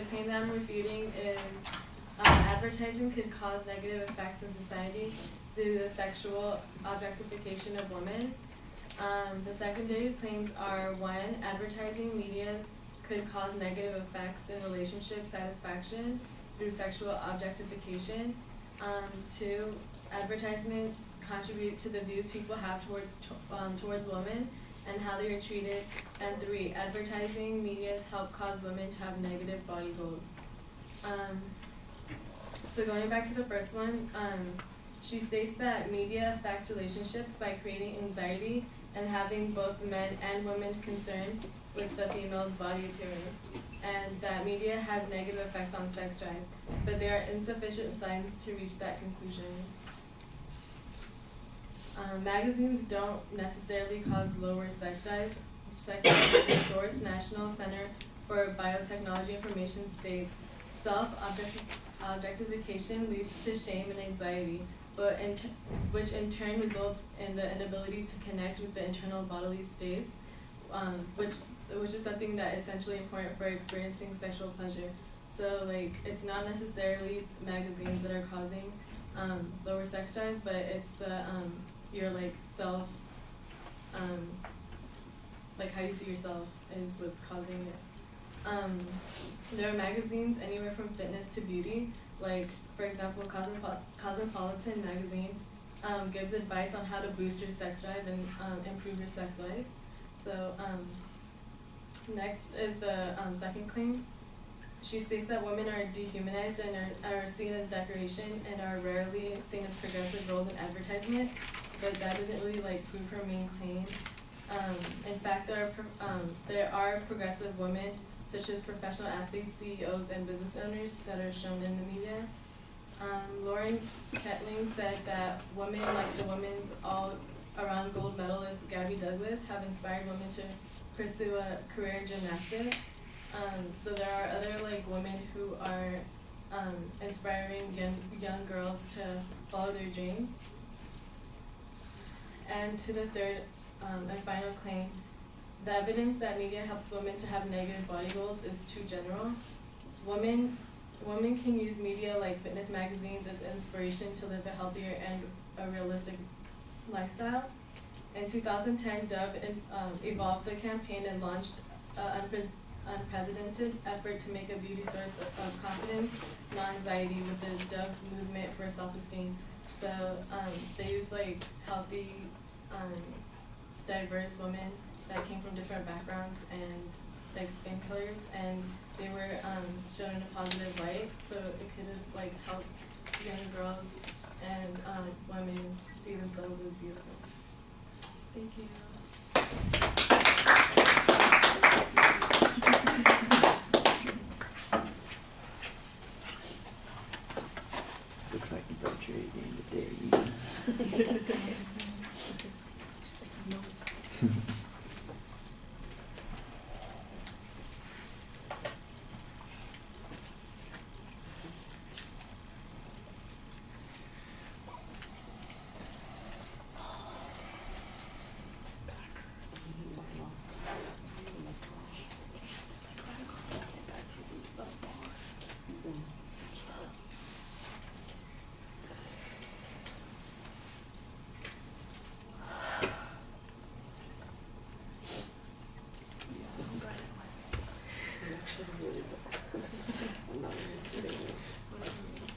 claim that I'm refuting is advertising could cause negative effects in society through the sexual objectification of women. The secondary claims are: 1, advertising media could cause negative effects in relationship satisfaction through sexual objectification. 2, advertisements contribute to the views people have towards women and how they are treated. And 3, advertising media help cause women to have negative body goals. So going back to the first one, she states that media affects relationships by creating anxiety and having both men and women concerned with the female's body appearance, and that media has negative effects on sex drive, but there are insufficient signs to reach that conclusion. Magazines don't necessarily cause lower sex drive. The Source National Center for Biotechnology Information states, self-objectification leads to shame and anxiety, which in turn results in the inability to connect with the internal bodily states, which is something that is essentially important for experiencing sexual pleasure. So like, it's not necessarily magazines that are causing lower sex drive, but it's the your like self, like how you see yourself is what's causing it. There are magazines anywhere from fitness to beauty, like for example, Cosmopolitan magazine gives advice on how to boost your sex drive and improve your sex life. So next is the second claim. She states that women are dehumanized and are seen as decoration and are rarely seen as progressive roles in advertisement, but that doesn't really like prove her main claim. In fact, there are progressive women, such as professional athletes, CEOs, and business owners that are shown in the media. Lauren Ketling said that women like the women's all-around gold medalist Gabby Douglas have inspired women to pursue a career in gymnastics. So there are other like women who are inspiring young girls to follow their dreams. And to the third and final claim, the evidence that media helps women to have negative body goals is too general. Women can use media like fitness magazines as inspiration to live a healthier and a realistic lifestyle. In 2010, Dove evolved the campaign and launched an unprecedented effort to make a beauty source of confidence, not anxiety, with the Dove movement for self-esteem. So they used like healthy, diverse women that came from different backgrounds and like skin colors, and they were shown in a positive light, so it could have like helped young girls and women see themselves as beautiful. Thank you. Looks like you brought your A game today.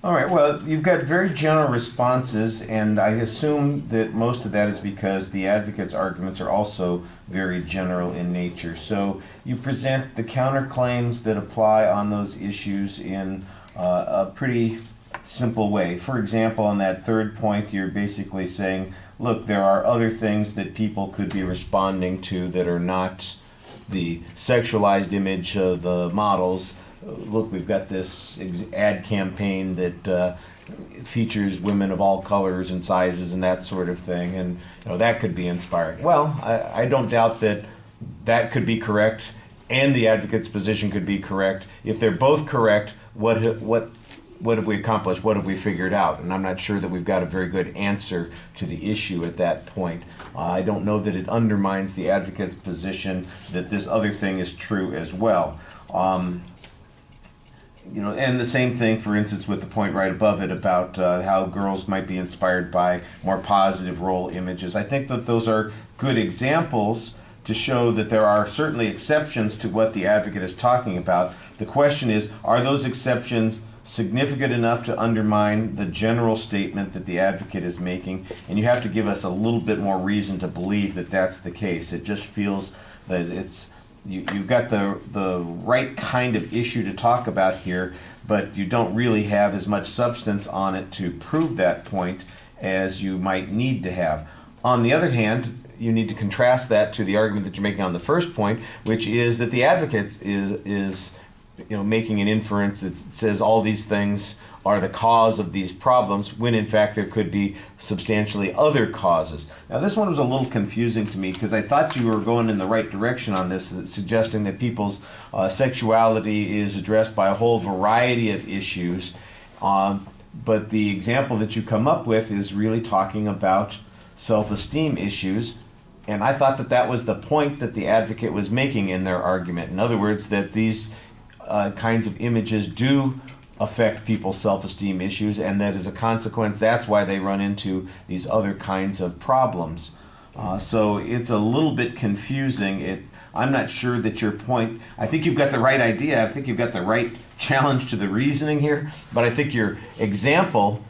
All right, well, you've got very general responses, and I assume that most of that is because the advocate's arguments are also very general in nature. So you present the counterclaims that apply on those issues in a pretty simple way. For example, on that third point, you're basically saying, look, there are other things that people could be responding to that are not the sexualized image of the models. Look, we've got this ad campaign that features women of all colors and sizes and that sort of thing, and that could be inspiring. Well, I don't doubt that that could be correct, and the advocate's position could be correct. If they're both correct, what have we accomplished? What have we figured out? And I'm not sure that we've got a very good answer to the issue at that point. I don't know that it undermines the advocate's position that this other thing is true as well. you know, and the same thing, for instance, with the point right above it about how girls might be inspired by more positive role images. I think that those are good examples to show that there are certainly exceptions to what the advocate is talking about. The question is, are those exceptions significant enough to undermine the general statement that the advocate is making? And you have to give us a little bit more reason to believe that that's the case. It just feels that it's you've got the right kind of issue to talk about here, but you don't really have as much substance on it to prove that point as you might need to have. On the other hand, you need to contrast that to the argument that you're making on the first point, which is that the advocate is making an inference that says all these things are the cause of these problems, when in fact there could be substantially other causes. Now this one was a little confusing to me because I thought you were going in the right direction on this, suggesting that people's sexuality is addressed by a whole variety of issues. But the example that you come up with is really talking about self-esteem issues. And I thought that that was the point that the advocate was making in their argument. In other words, that these kinds of images do affect people's self-esteem issues, and that as a consequence, that's why they run into these other kinds of problems. So it's a little bit confusing. I'm not sure that your point, I think you've got the right idea, I think you've got the right challenge to the reasoning here, but I think your example,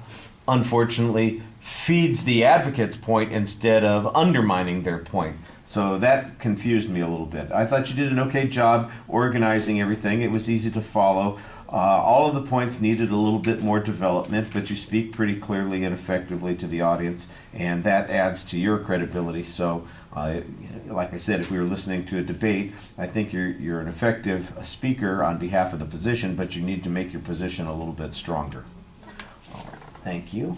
unfortunately, feeds the advocate's point instead of undermining their point. So that confused me a little bit. I thought you did an okay job organizing everything. It was easy to follow. All of the points needed a little bit more development, but you speak pretty clearly and effectively to the audience, and that adds to your credibility. So, like I said, if we were listening to a debate, I think you're an effective speaker on behalf of the position, but you need to make your position a little bit stronger. Thank you.